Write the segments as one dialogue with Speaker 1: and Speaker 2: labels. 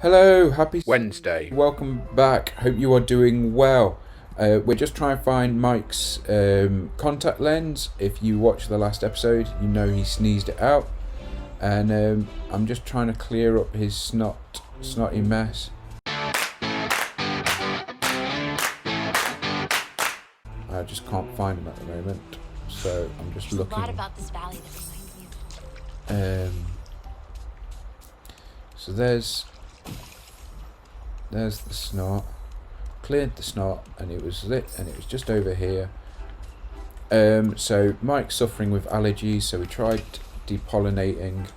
Speaker 1: Hello, happy
Speaker 2: Wednesday.
Speaker 1: Welcome back. Hope you are doing well. We're just trying to find Mike's contact lens. If you watched the last episode, you know he sneezed it out, and I'm just trying to clear up his snotty mess. I just can't find him at the moment, so I'm just looking.
Speaker 3: A lot about this valley that reminds me.
Speaker 1: So there's the snot. Cleared the snot, and it was lit, and it was just over here. So Mike's suffering with allergies, so we tried depollinating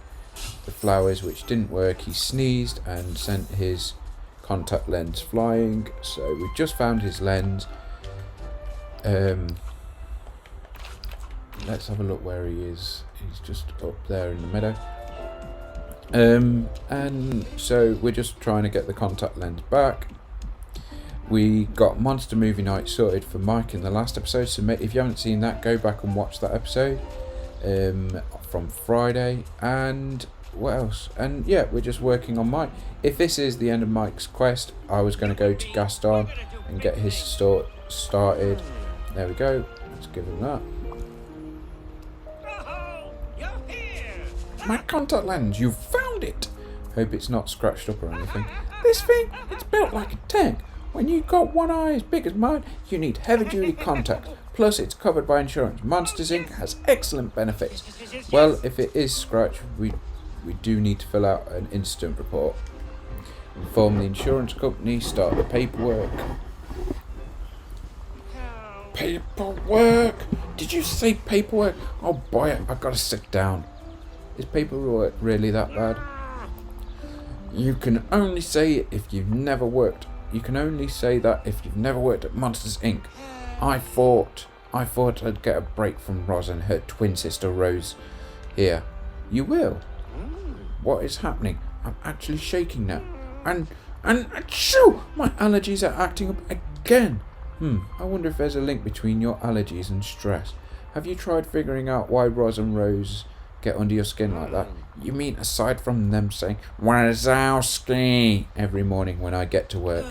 Speaker 1: the flowers, which didn't work. He sneezed and sent his contact lens flying. So we just found his lens. Let's have a look where he is. He's just up there in the meadow. And so we're just trying to get the contact lens back. We got Monster Movie Night sorted for Mike in the last episode, so if you haven't seen that, go back and watch that episode from Friday. And what else? And yeah, we're just working on Mike. If this is the end of Mike's quest, I was going to go to Gaston and get his store started. There we go. Let's give him that. My contact lens, you found it! Hope it's not scratched up or anything. This thing, it's built like a tank. When you've got one eye as big as mine, you need heavy-duty contacts. Plus, it's covered by insurance. Monsters Inc. has excellent benefits. Well, if it is scratched, we do need to fill out an incident report. Inform the insurance company, start the paperwork. Paperwork? Did you say paperwork? Oh boy, I've got to sit down. Is paperwork really that bad? You can only say it if you've never worked. You can only say that if you've never worked at Monsters Inc. I thought I'd get a break from Roz and her twin sister Rose here. You will. What is happening? I'm actually shaking now. And achoo! My allergies are acting up again. I wonder if there's a link between your allergies and stress. Have you tried figuring out why Roz and Rose get under your skin like that? You mean aside from them saying Wazowski every morning when I get to work,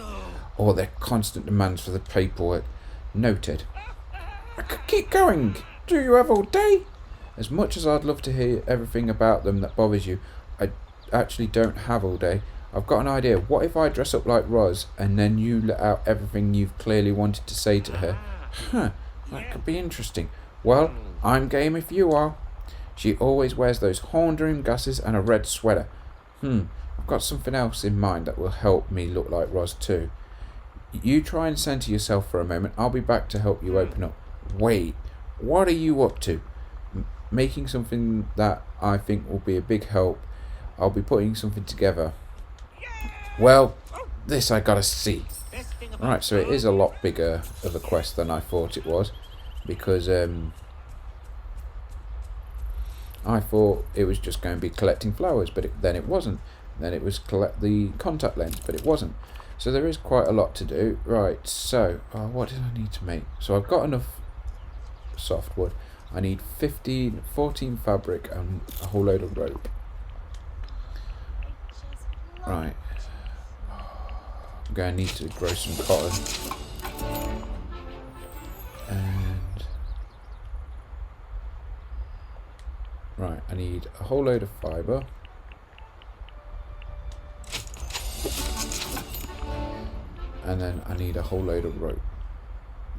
Speaker 1: or their constant demands for the paperwork? Noted. I could keep going. Do you have all day? As much as I'd love to hear everything about them that bothers you, I actually don't have all day. I've got an idea. What if I dress up like Roz and then you let out everything you've clearly wanted to say to her? That could be interesting. Well, I'm game if you are. She always wears those horned rim glasses and a red sweater. I've got something else in mind that will help me look like Roz too. You try and center yourself for a moment. I'll be back to help you open up. Wait, what are you up to? Making something that I think will be a big help. I'll be putting something together. Well, this I gotta see. Right, so it is a lot bigger of a quest than I thought it was, because I thought it was just going to be collecting flowers, but then it wasn't. Then it was collect the contact lens, but it wasn't. So there is quite a lot to do. Right, so what did I need to make? So I've got enough softwood. I need 14 fabric and a whole load of rope. Right. I'm going to need to grow some cotton. And right, I need a whole load of fibre. And then I need a whole load of rope,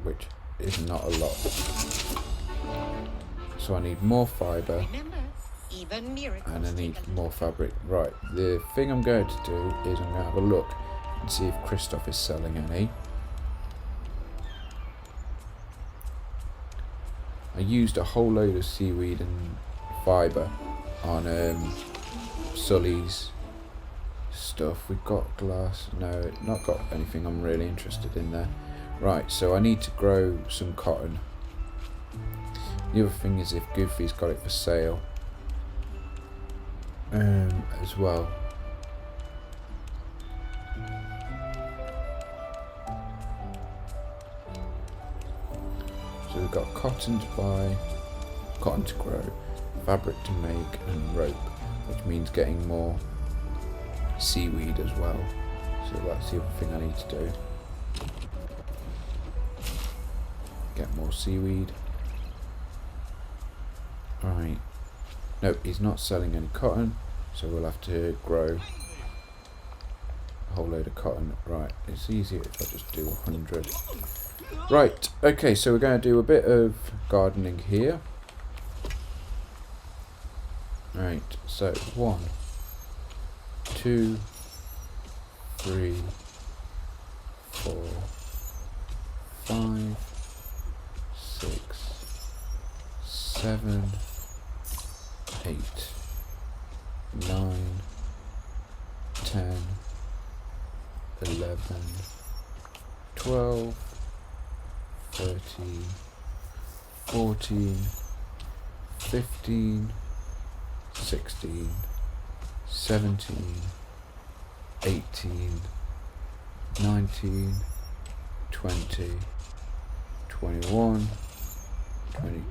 Speaker 1: which is not a lot. So I need more fibre. And I need more fabric. Right, the thing I'm going to do is I'm going to have a look and see if Christoph is selling any. I used a whole load of seaweed and fibre on Sully's stuff. We've got glass. No, not got anything I'm really interested in there. Right, so I need to grow some cotton. The other thing is if Goofy's got it for sale as well. So we've got cotton to buy, cotton to grow, fabric to make, and rope, which means getting more seaweed as well. So that's the other thing I need to do. Get more seaweed. Right. Nope, he's not selling any cotton, so we'll have to grow a whole load of cotton. Right, it's easier if I just do 100. Right, okay, so we're going to do a bit of gardening here. Right, so 1, 2, 3, 4, 5, 6, 7, 8, 9, 10, 11, 12, 13, 14, 15, 16, 17, 18, 19, 20, 21, 20.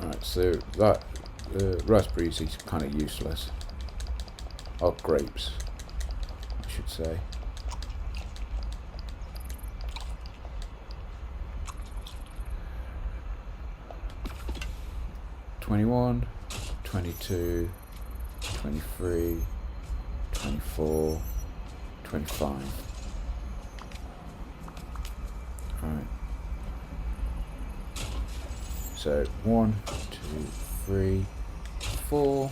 Speaker 1: Alright, so that raspberries is kind of useless. Oh, grapes, I should say. $21, $22, $23, $24, $25. Alright. So 1, 2, 3, 4.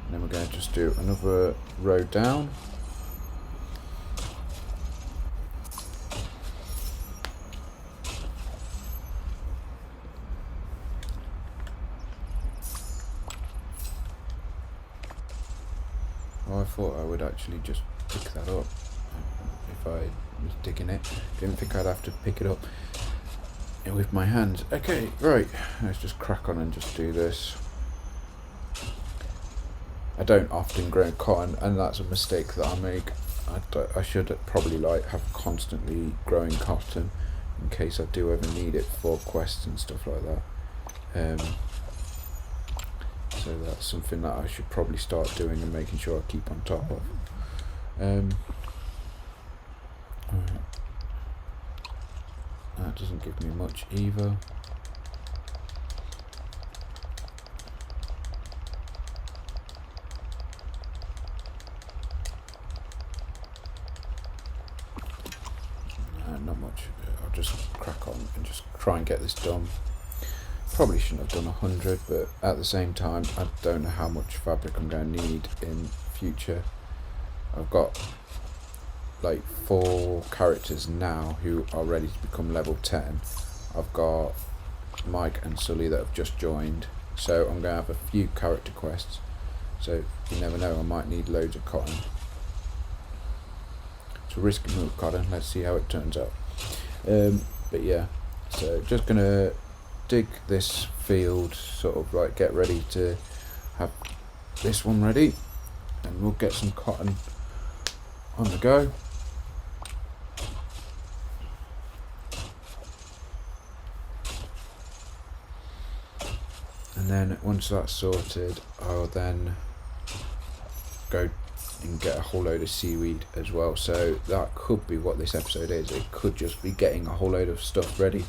Speaker 1: And then we're going to just do another row down. Oh, I thought I would actually just pick that up if I was digging it. Didn't think I'd have to pick it up with my hands. Okay, right, let's just crack on and just do this. I don't often grow cotton, and that's a mistake that I make. I should probably have constantly growing cotton in case I do ever need it for quests and stuff like that. So that's something that I should probably start doing and making sure I keep on top of. That doesn't give me much either. Not much. I'll just crack on and just try and get this done. Probably shouldn't have done 100, but at the same time I don't know how much fabric I'm going to need in future. I've got like 4 characters now who are ready to become level 10. I've got Mike and Sully that have just joined, so I'm going to have a few character quests, so you never know, I might need loads of cotton. It's a risky move, cotton. Let's see how it turns out. But yeah, so just going to dig this field, sort of like get ready to have this one ready, and we'll get some cotton on the go. And then once that's sorted, I'll then go and get a whole load of seaweed as well. So that could be what this episode is. It could just be getting a whole load of stuff ready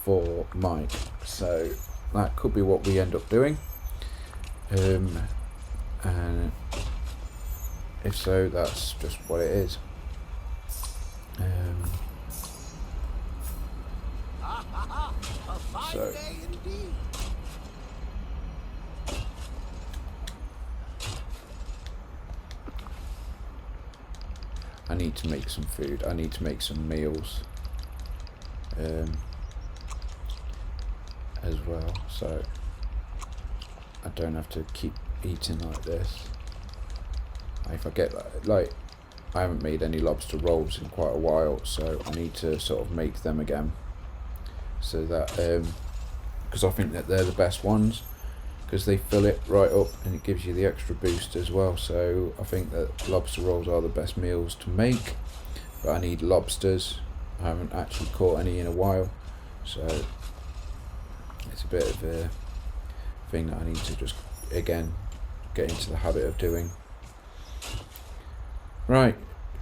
Speaker 1: for Mike. So that could be what we end up doing. And if so, that's just what it is. So I need to make some food. I need to make some meals as well, so I don't have to keep eating like this. If I get like I haven't made any lobster rolls in quite a while, so I need to sort of make them again, so that because I think that they're the best ones, because they fill it right up and it gives you the extra boost as well. So I think that lobster rolls are the best meals to make, but I need lobsters. I haven't actually caught any in a while, so it's a bit of a thing that I need to just again get into the habit of doing. Right,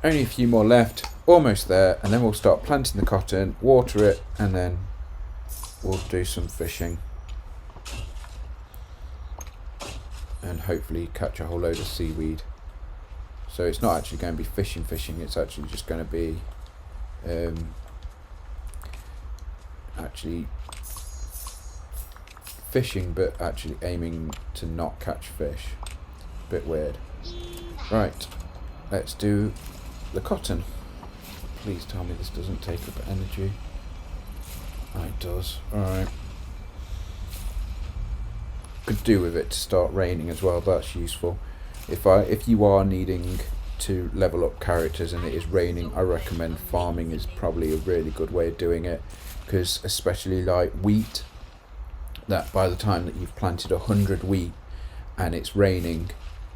Speaker 1: only a few more left, almost there, and then we'll start planting the cotton, water it, and then we'll do some fishing and hopefully catch a whole load of seaweed. So it's not actually going to be fishing, it's actually just going to be actually fishing, but actually aiming to not catch fish. Bit weird. Right, let's do the cotton. Please tell me this doesn't take up energy. Oh, it does. Alright. Could do with it to start raining as well, that's useful. If you are needing to level up characters and it is raining, I recommend farming is probably a really good way of doing it, because especially like wheat, that by the time that you've planted 100 wheat and it's raining,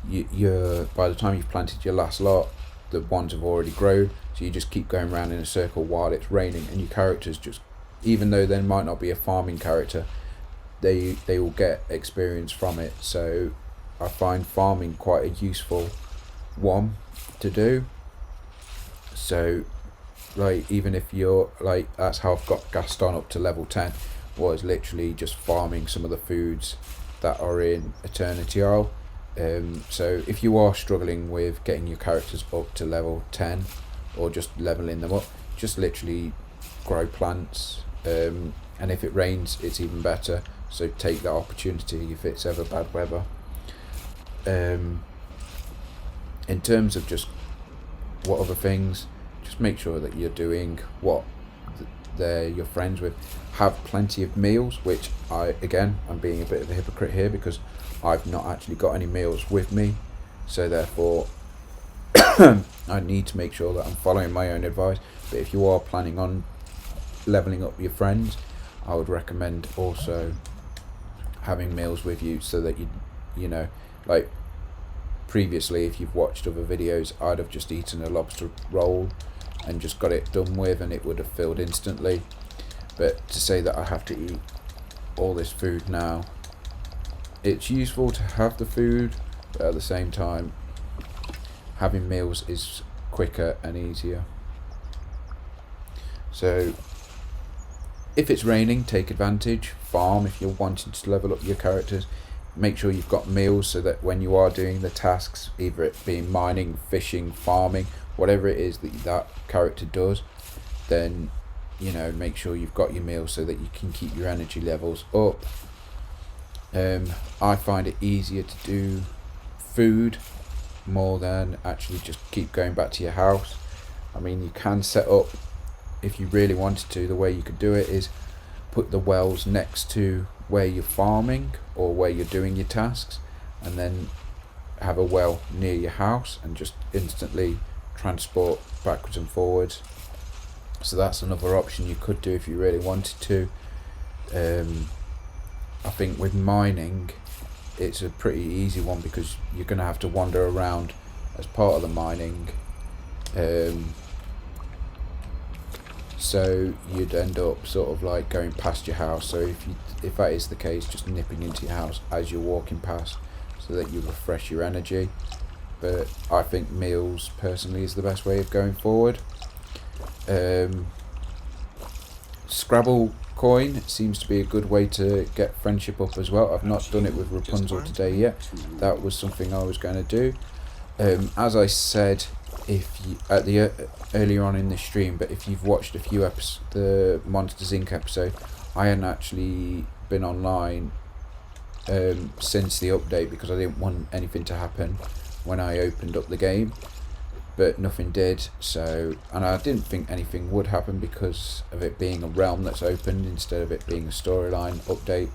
Speaker 1: you're by the time you've planted your last lot, the ones have already grown, so you just keep going around in a circle while it's raining, and your characters just, even though they might not be a farming character, they will get experience from it. So I find farming quite a useful one to do. So like, even if you're like, that's how I've got Gaston up to level 10, was literally just farming some of the foods that are in Eternity Isle. So if you are struggling with getting your characters up to level 10 or just leveling them up, just literally grow plants, and if it rains it's even better, so take that opportunity if it's ever bad weather. In terms of just what other things, just make sure that you're doing what you're friends with. Have plenty of meals, which I'm being a bit of a hypocrite here because I've not actually got any meals with me, so therefore I need to make sure that I'm following my own advice. But if you are planning on leveling up your friends, I would recommend also having meals with you, so that you know, like previously, if you've watched other videos, I'd have just eaten a lobster roll and just got it done with, and it would have filled instantly. But to say that I have to eat all this food now, it's useful to have the food, but at the same time having meals is quicker and easier. So if it's raining, take advantage, farm if you're wanting to level up your characters. Make sure you've got meals, so that when you are doing the tasks, either it being mining, fishing, farming, whatever it is that character does, then you know, make sure you've got your meals so that you can keep your energy levels up. I find it easier to do food more than actually just keep going back to your house. I mean, you can set up, if you really wanted to, the way you could do it is put the wells next to where you're farming or where you're doing your tasks, and then have a well near your house and just instantly transport backwards and forwards. So that's another option you could do if you really wanted to. I think with mining, it's a pretty easy one because you're going to have to wander around as part of the mining. So you'd end up sort of like going past your house. So if that is the case, just nipping into your house as you're walking past, so that you refresh your energy. But I think meals personally is the best way of going forward. Scrabble coin seems to be a good way to get friendship up as well. I've not done it with Rapunzel today yet. That was something I was going to do. As I said, if you earlier on in the stream, but if you've watched a few episodes, the Monsters Inc. episode, I hadn't actually been online since the update because I didn't want anything to happen when I opened up the game, but nothing did. So, and I didn't think anything would happen because of it being a realm that's opened instead of it being a storyline update.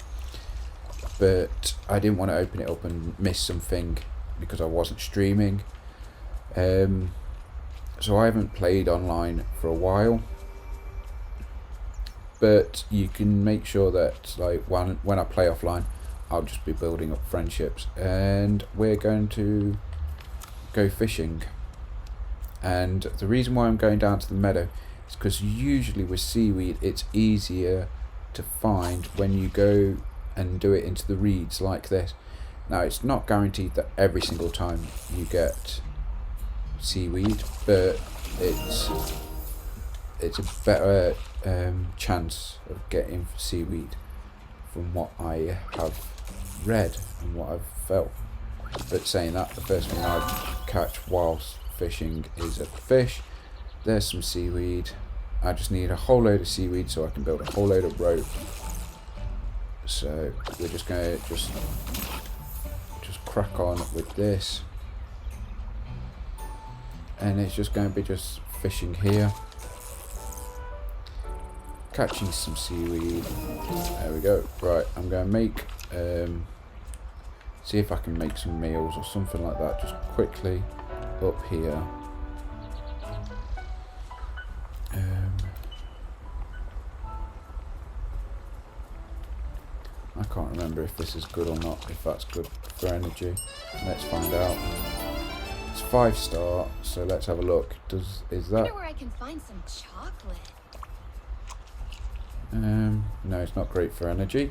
Speaker 1: But I didn't want to open it up and miss something because I wasn't streaming. So I haven't played online for a while, but you can make sure that like when I play offline, I'll just be building up friendships, and we're going to go fishing. And the reason why I'm going down to the meadow is because usually with seaweed it's easier to find when you go and do it into the reeds like this. Now it's not guaranteed that every single time you get seaweed, but it's a better chance of getting seaweed from what I have read and what I've felt. But saying that, the first thing I catch whilst fishing is a fish. There's some seaweed. I just need a whole load of seaweed so I can build a whole load of rope. So we're just going to just crack on with this, and it's just going to be just fishing here, catching some seaweed. There we go. Right, I'm going to make see if I can make some meals or something like that just quickly up here. I can't remember if this is good or not, if that's good for energy. Let's find out. It's 5-star, so let's have a look. Is
Speaker 3: I
Speaker 1: that?
Speaker 3: wonder where I can find some chocolate.
Speaker 1: No, it's not great for energy.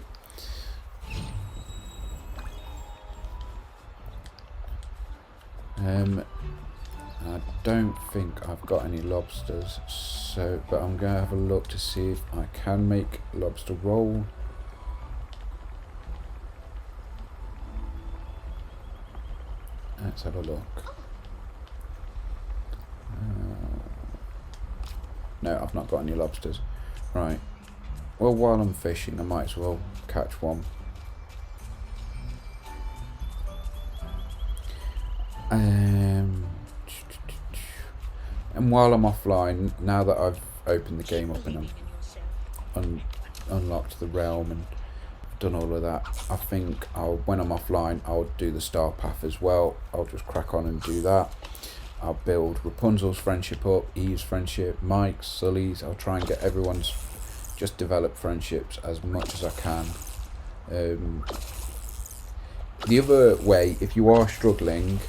Speaker 1: I don't think I've got any lobsters, so but I'm gonna have a look to see if I can make lobster roll. Let's have a look. No, I've not got any lobsters. Right. Well, while I'm fishing, I might as well catch one. And while I'm offline, now that I've opened the game up and I'm unlocked the realm and done all of that, I think when I'm offline I'll do the star path as well. I'll just crack on and do that. I'll build Rapunzel's friendship up, Eve's friendship, Mike's, Sully's. I'll try and get everyone's, just develop friendships as much as I can. The other way, if you are struggling,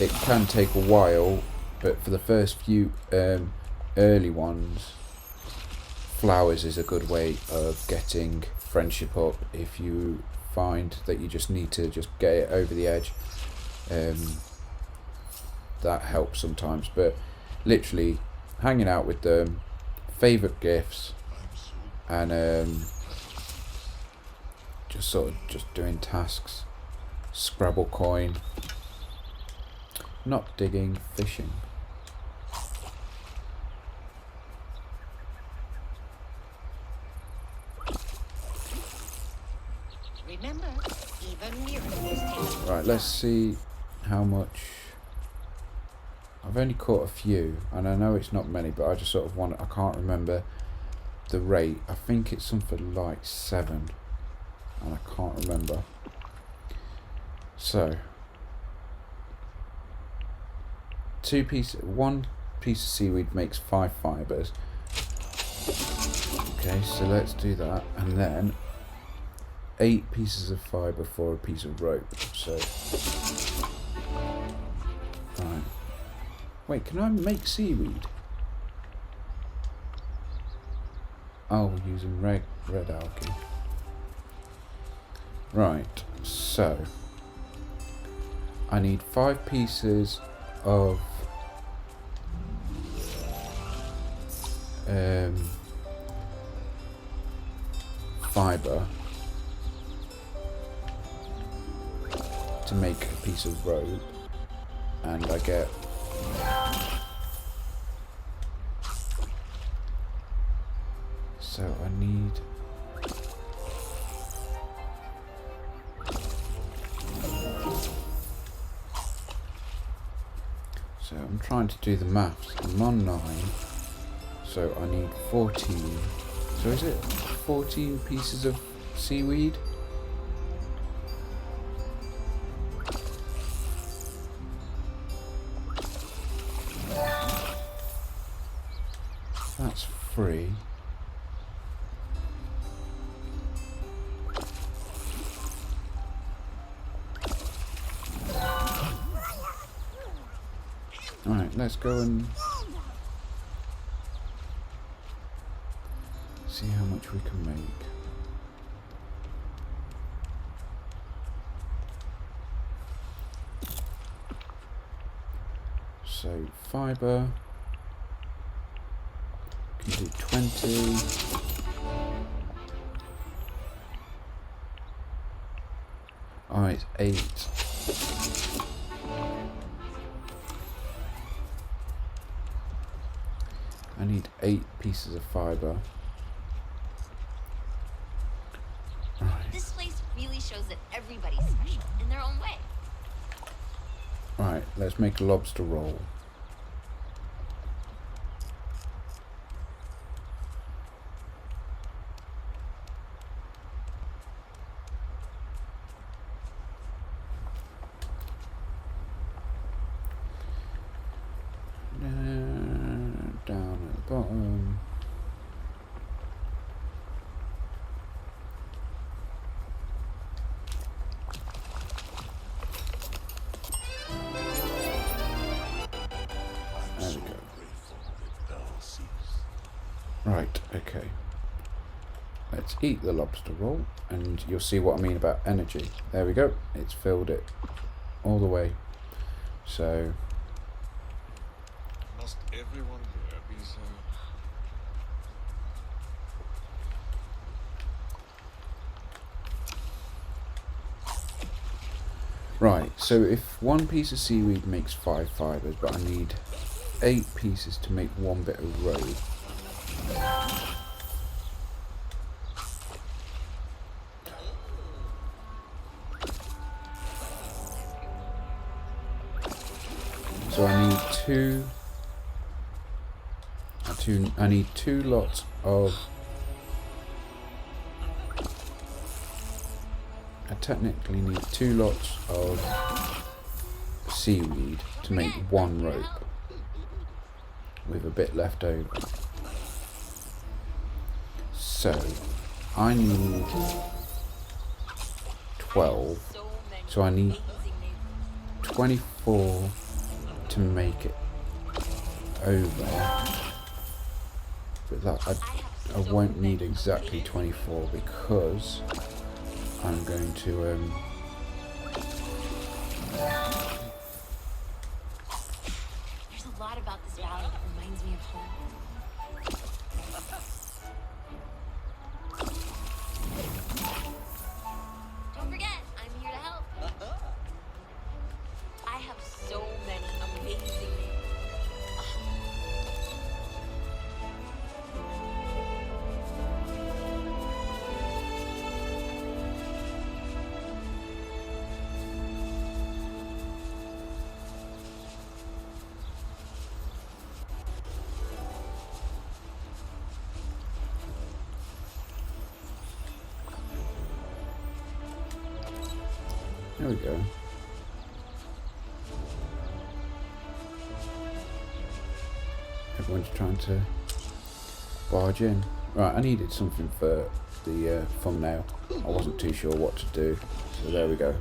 Speaker 1: it can take a while, but for the first few early ones, flowers is a good way of getting friendship up. If you find that you just need to just get it over the edge, that helps sometimes. But literally hanging out with them, favourite gifts, and just sort of just doing tasks, Scrabble coin, not digging, fishing.
Speaker 3: Remember, even miracles take.
Speaker 1: Right, let's see how much. I've only caught a few, and I know it's not many, but I just sort of want. I can't remember the rate. I think it's something like 7, and I can't remember. So, one piece of seaweed makes 5 fibres. Okay, so let's do that, and then 8 pieces of fibre for a piece of rope. So, right. Wait, can I make seaweed? Oh, using red algae. Right, so I need 5 pieces of fibre to make a piece of rope, and I get so I need so I'm trying to do the maths. I'm on 9, so I need 14. So is it 14 pieces of seaweed? That's 3. Alright, let's go and see how much we can make. So fibre can do 20. Alright, 8. I need 8 pieces of fibre.
Speaker 3: This place really shows that everybody's special in their own way.
Speaker 1: Right, let's make a lobster roll. Down at the bottom. There we go. Right, okay. Let's eat the lobster roll and you'll see what I mean about energy. There we go. It's filled it all the way. So
Speaker 2: must everyone here be so?
Speaker 1: right, so if one piece of seaweed makes 5 fibres, but I need 8 pieces to make one bit of rope. So I need I need 2 lots of. I technically need 2 lots of seaweed to make 1 rope, with a bit left over. So I need 12. So I need 24 to make it over. But that I won't need exactly 24 because I'm going to
Speaker 3: There's a lot about this valley that reminds me of home. Don't forget, I'm here to help. I have so many amazing
Speaker 1: There we go. Everyone's trying to barge in. Right, I needed something for the thumbnail. I wasn't too sure what to do, so there we go.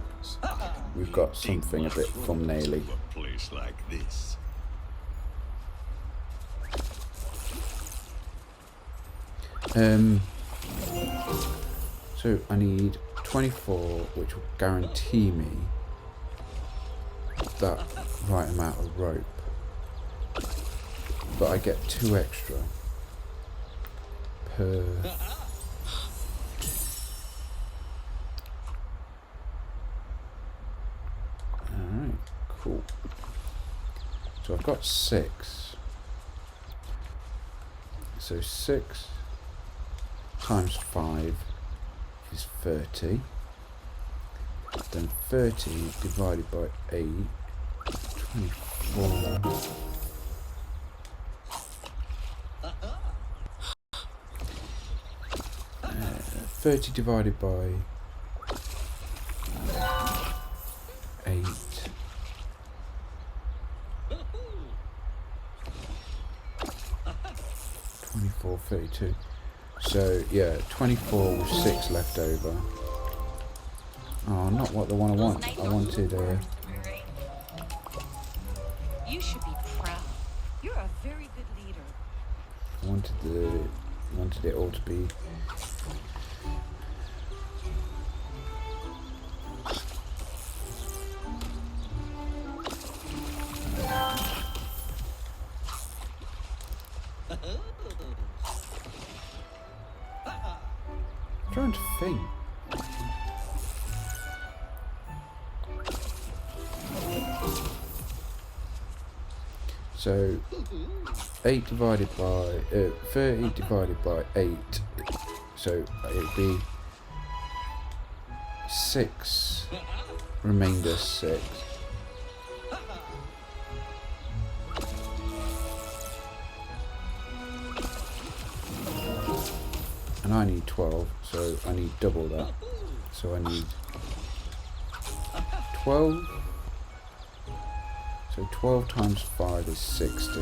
Speaker 1: We've got something a bit thumbnaily.
Speaker 2: A place like this.
Speaker 1: So I need 24, which will guarantee me that right amount of rope. But I get 2 extra per. Alright, cool. So I've got 6. So 6 times 5 is 30. Then 30 divided by 8, 24. 30 divided by 8. $24, 32. So yeah, 24 with 6 left over. Oh, not what the one I want. I wanted
Speaker 4: You should be proud. You're a very good leader.
Speaker 1: I wanted it all to be. I'm trying to think. So 8 divided by 30 divided by 8, so it would be 6, remainder 6. And I need 12, so I need double that. So I need 12. So 12 times 5 is 60.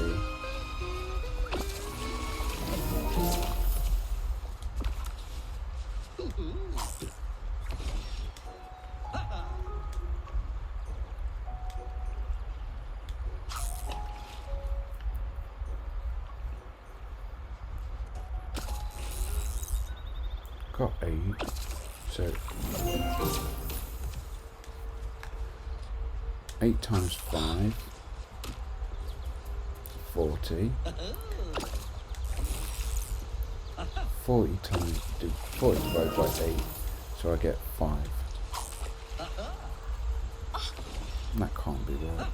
Speaker 1: Got 8. So 8 times 5, 40. 40 times 40 divided by 8, so I get 5. That can't be right.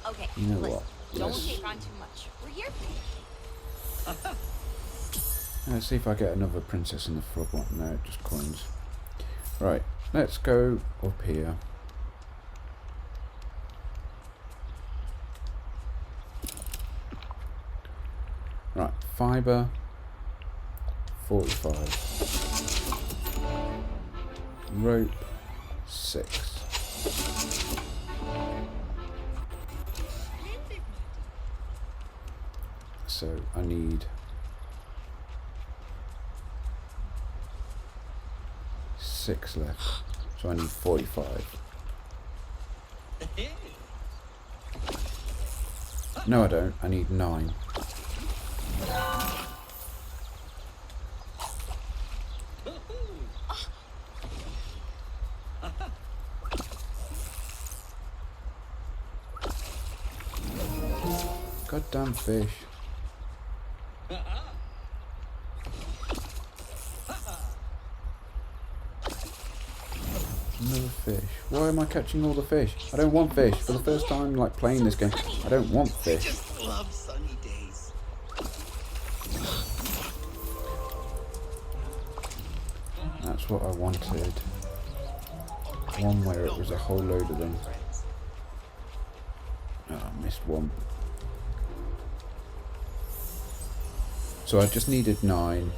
Speaker 3: Okay,
Speaker 1: You know
Speaker 3: listen,
Speaker 1: what?
Speaker 3: don't
Speaker 1: Let's,
Speaker 3: take on too much. We're here.
Speaker 1: let's see if I get another princess in the frog one. No, just coins. Right, let's go up here. Right, fibre, 45. Rope, 6. So I need 6 left. So I need 45. No, I don't. I need 9. Goddamn fish. Another fish. Why am I catching all the fish? I don't want fish. For the first time like playing this game, I don't want fish.
Speaker 2: Just love sunny days.
Speaker 1: That's what I wanted. One where it was a whole load of them. Oh, I missed one. So I just needed 9.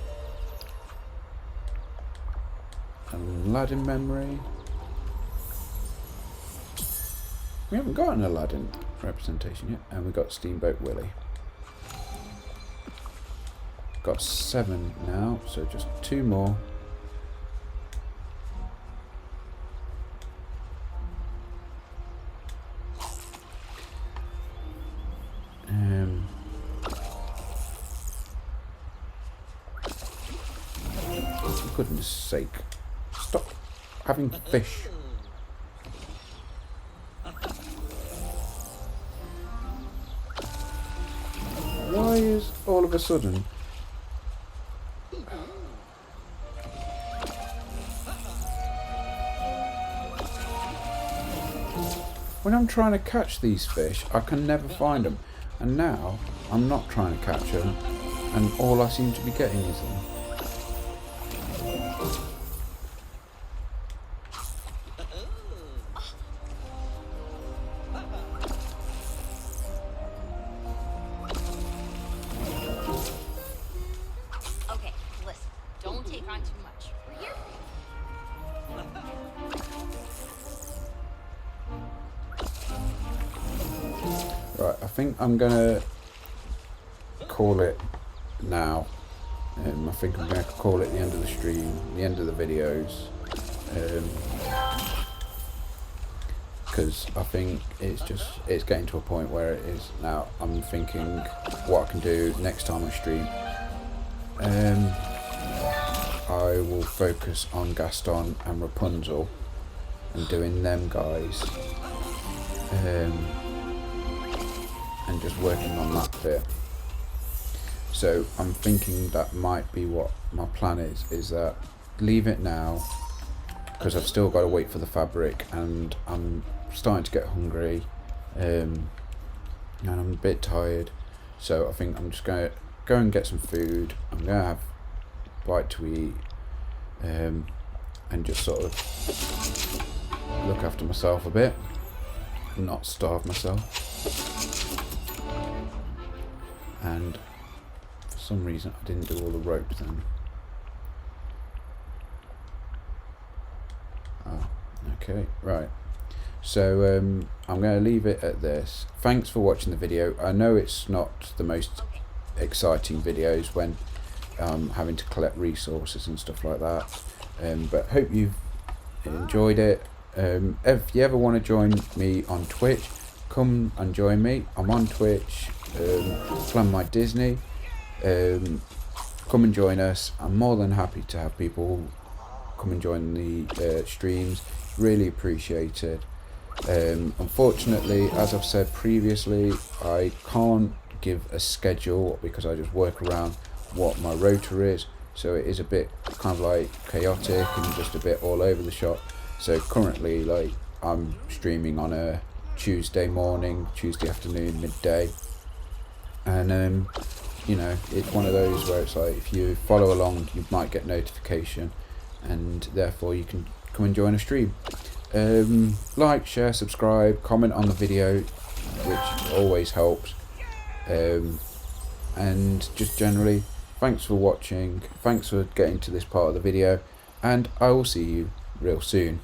Speaker 1: Aladdin memory. We haven't got an Aladdin representation yet, and we got Steamboat Willie. Got 7 now, so just 2 more. For goodness sake, stop having fish. Why is all of a sudden when I'm trying to catch these fish, I can never find them, and now I'm not trying to catch them, and all I seem to be getting is them.
Speaker 3: Okay, listen, don't take on too much. We're here.
Speaker 1: Right, I think I'm gonna call it now. I think I'm gonna call it the end of the stream, the end of the videos. because I think it's getting to a point where it is now. I'm thinking what I can do next time I stream. I will focus on Gaston and Rapunzel and doing them guys, and just working on that bit. So I'm thinking that might be what my plan is that leave it now, because I've still got to wait for the fabric, and I'm starting to get hungry, and I'm a bit tired, so I think I'm just going to go and get some food. I'm going to have a bite to eat, and just sort of look after myself a bit, and not starve myself. And for some reason I didn't do all the ropes then. Okay, right. So I'm going to leave it at this. Thanks for watching the video. I know it's not the most exciting videos when having to collect resources and stuff like that, but hope you've enjoyed it. If you ever want to join me on Twitch, come and join me. I'm on Twitch, Planmydisney. Come and join us. I'm more than happy to have people come and join the streams. Really appreciate it. Unfortunately, as I've said previously, I can't give a schedule because I just work around what my rota is, so it is a bit kind of like chaotic and just a bit all over the shop. So currently, like, I'm streaming on a Tuesday morning, Tuesday afternoon, midday, and you know, it's one of those where it's like if you follow along you might get notification, and therefore you can come and join a stream. Like, share, subscribe, comment on the video, which always helps, and just generally thanks for watching, thanks for getting to this part of the video, and I will see you real soon.